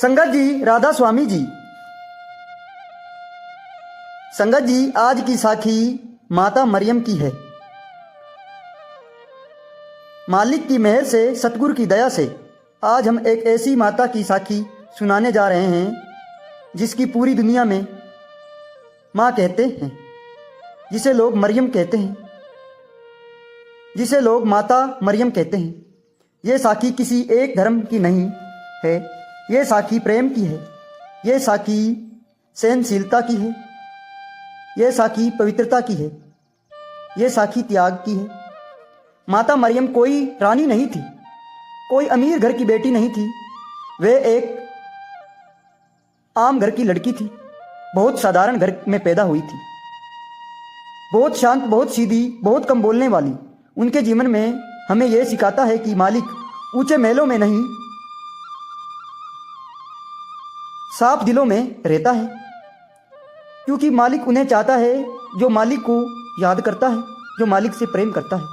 संगत जी, राधा स्वामी जी। संगत जी, आज की साखी माता मरियम की है। मालिक की मेहर से, सतगुरु की दया से आज हम एक ऐसी माता की साखी सुनाने जा रहे हैं जिसकी पूरी दुनिया में माँ कहते हैं, जिसे लोग मरियम कहते हैं, जिसे लोग माता मरियम कहते हैं। ये साखी किसी एक धर्म की नहीं है, ये साखी प्रेम की है, ये साखी सहनशीलता की है, ये साखी पवित्रता की है, ये साखी त्याग की है। माता मरियम कोई रानी नहीं थी, कोई अमीर घर की बेटी नहीं थी। वे एक आम घर की लड़की थी, बहुत साधारण घर में पैदा हुई थी। बहुत शांत, बहुत सीधी, बहुत कम बोलने वाली। उनके जीवन में हमें यह सिखाता है कि मालिक ऊंचे महलों में नहीं, साफ दिलों में रहता है, क्योंकि मालिक उन्हें चाहता है जो मालिक को याद करता है, जो मालिक से प्रेम करता है।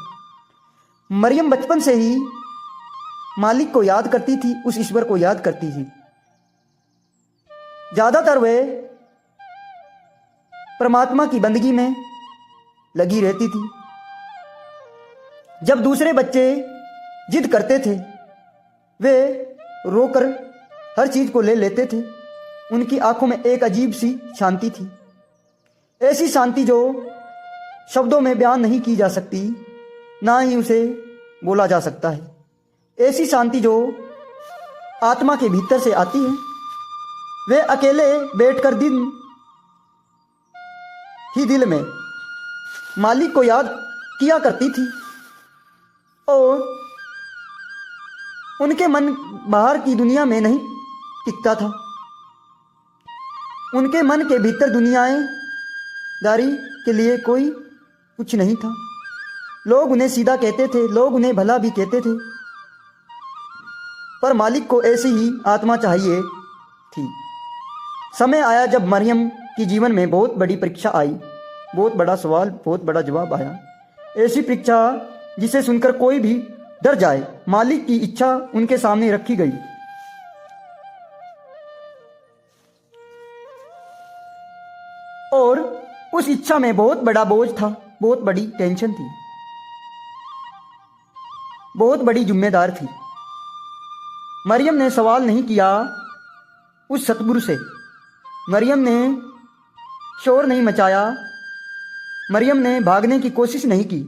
मरियम बचपन से ही मालिक को याद करती थी, उस ईश्वर को याद करती थी। ज्यादातर वे परमात्मा की बंदगी में लगी रहती थी। जब दूसरे बच्चे जिद करते थे, वे रोकर हर चीज को ले लेते थे। उनकी आंखों में एक अजीब सी शांति थी, ऐसी शांति जो शब्दों में बयान नहीं की जा सकती, ना ही उसे बोला जा सकता है। ऐसी शांति जो आत्मा के भीतर से आती है। वे अकेले बैठकर दिन ही दिल में मालिक को याद किया करती थी, और उनके मन बाहर की दुनिया में नहीं टिकता था। उनके मन के भीतर दुनियादारी के लिए कोई कुछ नहीं था। लोग उन्हें सीधा कहते थे, लोग उन्हें भला भी कहते थे, पर मालिक को ऐसी ही आत्मा चाहिए थी। समय आया जब मरियम की जीवन में बहुत बड़ी परीक्षा आई, बहुत बड़ा सवाल, बहुत बड़ा जवाब आया। ऐसी परीक्षा जिसे सुनकर कोई भी डर जाए। मालिक की इच्छा उनके सामने रखी गई, और उस इच्छा में बहुत बड़ा बोझ था, बहुत बड़ी टेंशन थी, बहुत बड़ी जिम्मेदार थी। मरियम ने सवाल नहीं किया उस सतगुरु से, मरियम ने शोर नहीं मचाया, मरियम ने भागने की कोशिश नहीं की।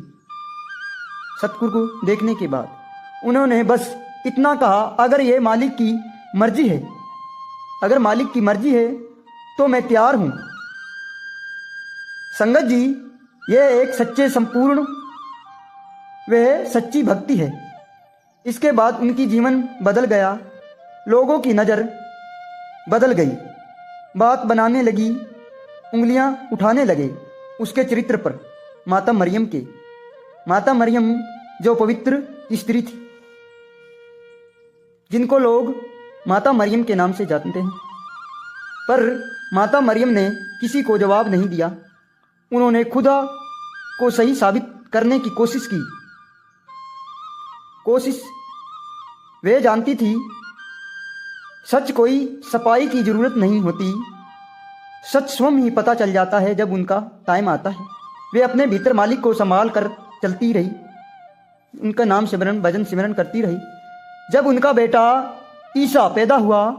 सतगुरु को देखने के बाद उन्होंने बस इतना कहा, अगर ये मालिक की मर्जी है, अगर मालिक की मर्जी है तो मैं तैयार हूं। संगत जी, यह एक सच्चे, संपूर्ण वह सच्ची भक्ति है। इसके बाद उनकी जीवन बदल गया। लोगों की नज़र बदल गई, बात बनाने लगी, उंगलियां उठाने लगे उसके चरित्र पर, माता मरियम के। माता मरियम जो पवित्र स्त्री थी, जिनको लोग माता मरियम के नाम से जानते हैं। पर माता मरियम ने किसी को जवाब नहीं दिया। उन्होंने खुदा को सही साबित करने की कोशिश की। कोशिश वे जानती थी, सच कोई सफाई की जरूरत नहीं होती, सच स्वयं ही पता चल जाता है जब उनका टाइम आता है। वे अपने भीतर मालिक को संभाल कर चलती रही, उनका नाम सिमरन, भजन सिमरन करती रही। जब उनका बेटा ईसा पैदा हुआ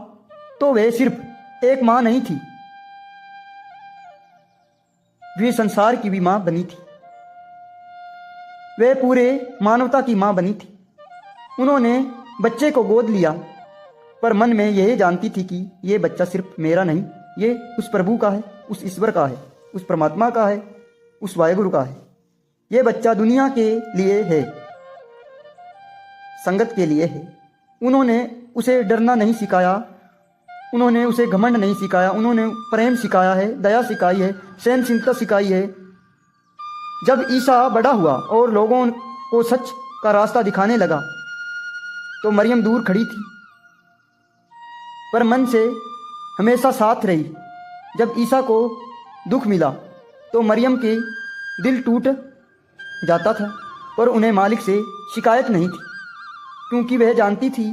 तो वे सिर्फ एक माँ नहीं थी, वे संसार की भी माँ बनी थी, वे पूरे मानवता की माँ बनी थी। उन्होंने बच्चे को गोद लिया, पर मन में यह जानती थी कि यह बच्चा सिर्फ मेरा नहीं, ये उस प्रभु का है, उस ईश्वर का है, उस परमात्मा का है, उस वायुगुरु का है। ये बच्चा दुनिया के लिए है, संगत के लिए है। उन्होंने उसे डरना नहीं सिखाया, उन्होंने उसे घमंड नहीं सिखाया, उन्होंने प्रेम सिखाया है, दया सिखाई है, सहनशीलता सिखाई है। जब ईसा बड़ा हुआ और लोगों को सच का रास्ता दिखाने लगा तो मरियम दूर खड़ी थी, पर मन से हमेशा साथ रही। जब ईसा को दुख मिला तो मरियम के दिल टूट जाता था, पर उन्हें मालिक से शिकायत नहीं थी, क्योंकि वह जानती थी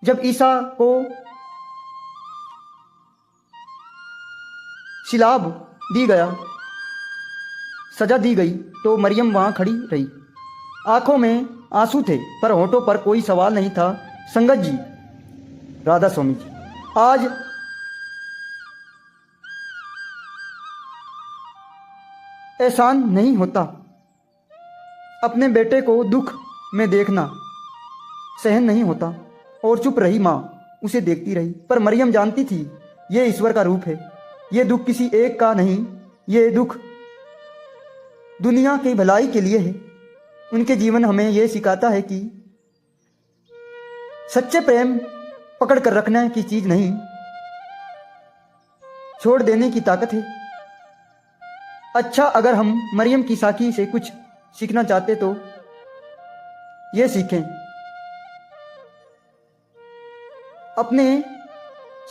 जब ईसा को सिलाब दी गया, सजा दी गई तो मरियम वहाँ खड़ी रही। आंखों में आंसू थे पर होठों पर कोई सवाल नहीं था। संगत जी, राधा स्वामी जी, आज एहसान नहीं होता, अपने बेटे को दुख में देखना सहन नहीं होता। और चुप रही माँ, उसे देखती रही। पर मरियम जानती थी ये ईश्वर का रूप है, ये दुख किसी एक का नहीं, ये दुख दुनिया की भलाई के लिए है। उनके जीवन हमें यह सिखाता है कि सच्चे प्रेम पकड़ कर रखने की चीज नहीं, छोड़ देने की ताकत है। अच्छा, अगर हम मरियम की साखी से कुछ सीखना चाहते तो ये सीखें, अपने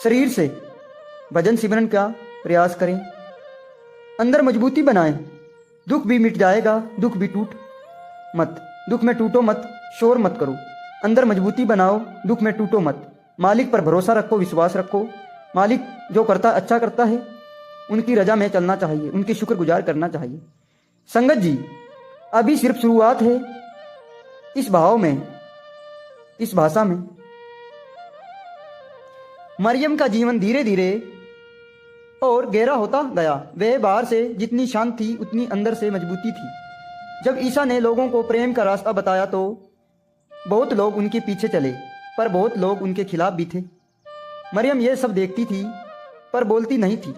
शरीर से भजन सिमरन का प्रयास करें, अंदर मजबूती बनाएं। दुख भी मिट जाएगा, दुख भी टूट मत, दुख में टूटो मत, शोर मत करो, अंदर मजबूती बनाओ, दुख में टूटो मत। मालिक पर भरोसा रखो, विश्वास रखो। मालिक जो करता अच्छा करता है, उनकी रजा में चलना चाहिए, उनकी शुक्रगुजार करना चाहिए। संगत जी, अभी सिर्फ शुरुआत है। इस भाव में, इस भाषा में मरियम का जीवन धीरे धीरे और गहरा होता गया। वह बाहर से जितनी शांत थी उतनी अंदर से मजबूती थी। जब ईसा ने लोगों को प्रेम का रास्ता बताया तो बहुत लोग उनके पीछे चले, पर बहुत लोग उनके खिलाफ भी थे। मरियम ये सब देखती थी पर बोलती नहीं थी।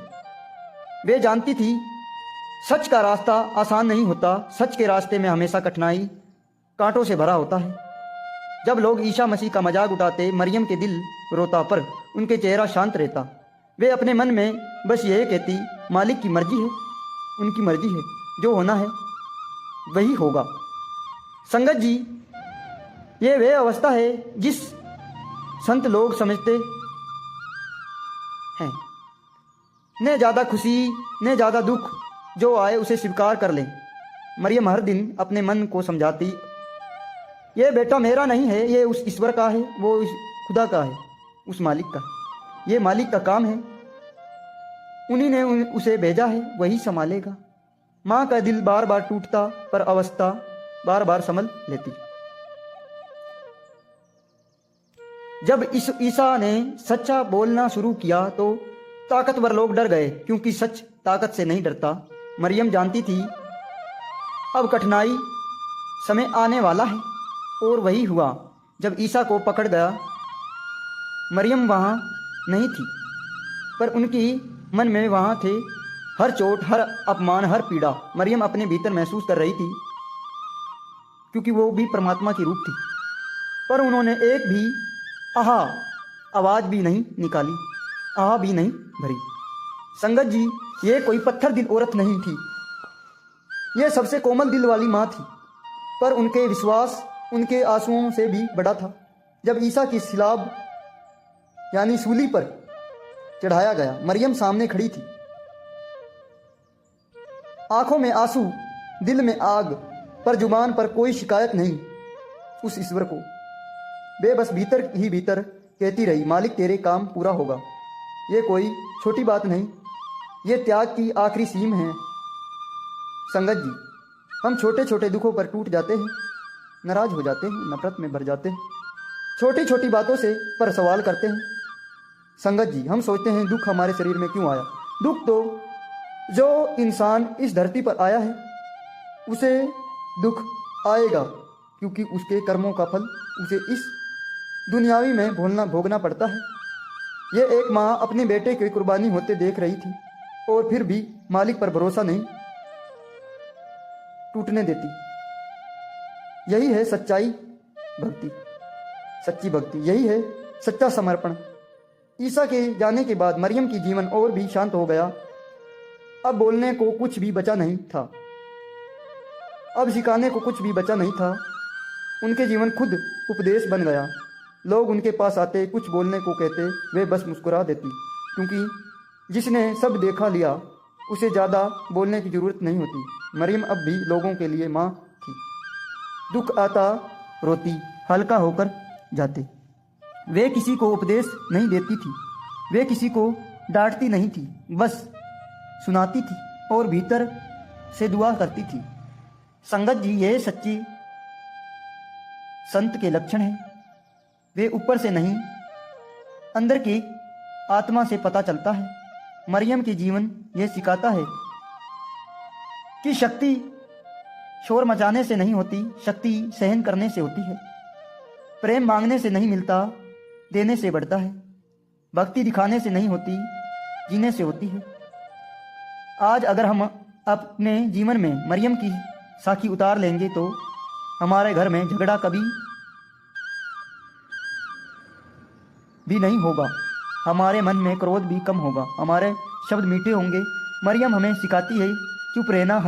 वे जानती थी सच का रास्ता आसान नहीं होता, सच के रास्ते में हमेशा कठिनाई कांटों से भरा होता है। जब लोग ईसा मसीह का मजाक उठाते, मरियम के दिल रोता पर उनके चेहरा शांत रहता। वे अपने मन में बस यह कहती, मालिक की मर्जी है, उनकी मर्जी है, जो होना है वही होगा। संगत जी, ये वह अवस्था है जिस संत लोग समझते हैं, न ज़्यादा खुशी न ज़्यादा दुख, जो आए उसे स्वीकार कर लें। मरियम हर दिन अपने मन को समझाती, ये बेटा मेरा नहीं है, ये उस ईश्वर का है, वो इस खुदा का है, उस मालिक का। ये मालिक का काम है, उन्हीं ने उसे भेजा है, वही संभालेगा। माँ का दिल बार बार टूटता पर अवस्था बार बार संभल लेती। जब इस ईसा ने सच्चा बोलना शुरू किया तो ताकतवर लोग डर गए, क्योंकि सच ताकत से नहीं डरता। मरियम जानती थी अब कठिनाई समय आने वाला है, और वही हुआ। जब ईसा को पकड़ गया, मरियम वहाँ नहीं थी, पर उनकी मन में वहाँ थे। हर चोट, हर अपमान, हर पीड़ा मरियम अपने भीतर महसूस कर रही थी, क्योंकि वो भी परमात्मा की रूप थी। पर उन्होंने एक भी आहा आवाज़ भी नहीं निकाली, आहा भी नहीं भरी। संगत जी, ये कोई पत्थर दिल औरत नहीं थी, ये सबसे कोमल दिल वाली माँ थी। पर उनके विश्वास उनके आंसुओं से भी बड़ा था। जब ईसा की सिलाब यानी सूली पर चढ़ाया गया, मरियम सामने खड़ी थी, आंखों में आंसू, दिल में आग, पर जुबान पर कोई शिकायत नहीं उस ईश्वर को। वे बस भीतर ही भीतर कहती रही, मालिक तेरे काम पूरा होगा। ये कोई छोटी बात नहीं, ये त्याग की आखिरी सीम है। संगत जी, हम छोटे छोटे दुखों पर टूट जाते हैं, नाराज हो जाते हैं, नफरत में भर जाते हैं, छोटी छोटी बातों से पर सवाल करते हैं। संगत जी, हम सोचते हैं दुख हमारे शरीर में क्यों आया। दुख तो जो इंसान इस धरती पर आया है उसे दुख आएगा, क्योंकि उसके कर्मों का फल उसे इस दुनियावी में भोगना पड़ता है। ये एक माँ अपने बेटे की कुर्बानी होते देख रही थी, और फिर भी मालिक पर भरोसा नहीं टूटने देती। यही है सच्चाई भक्ति, सच्ची भक्ति, यही है सच्चा समर्पण। ईसा के जाने के बाद मरियम की जीवन और भी शांत हो गया। अब बोलने को कुछ भी बचा नहीं था, अब सिखाने को कुछ भी बचा नहीं था। उनके जीवन खुद उपदेश बन गया। लोग उनके पास आते, कुछ बोलने को कहते, वे बस मुस्कुरा देती, क्योंकि जिसने सब देखा लिया उसे ज़्यादा बोलने की ज़रूरत नहीं होती। मरियम अब भी लोगों के लिए माँ थी। दुख आता रोती, हल्का होकर जाते। वे किसी को उपदेश नहीं देती थी, वे किसी को डांटती नहीं थी, बस सुनाती थी और भीतर से दुआ करती थी। संगत जी, ये सच्ची संत के लक्षण हैं। वे ऊपर से नहीं, अंदर की आत्मा से पता चलता है। मरियम की जीवन ये सिखाता है कि शक्ति शोर मचाने से नहीं होती, शक्ति सहन करने से होती है। प्रेम मांगने से नहीं मिलता, देने से बढ़ता है। भक्ति दिखाने से नहीं होती, जीने से होती है। आज अगर हम अपने जीवन में मरियम की साखी उतार लेंगे तो हमारे घर में झगड़ा कभी भी नहीं होगा, हमारे मन में क्रोध भी कम होगा, हमारे शब्द मीठे होंगे। मरियम हमें सिखाती है चुप रहना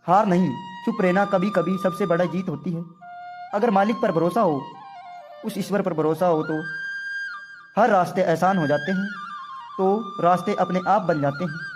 हार नहीं, चुप रहना कभी कभी सबसे बड़ा जीत होती है। अगर मालिक पर भरोसा हो, उस ईश्वर पर भरोसा हो, तो हर रास्ते आसान हो जाते हैं, तो रास्ते अपने आप बन जाते हैं।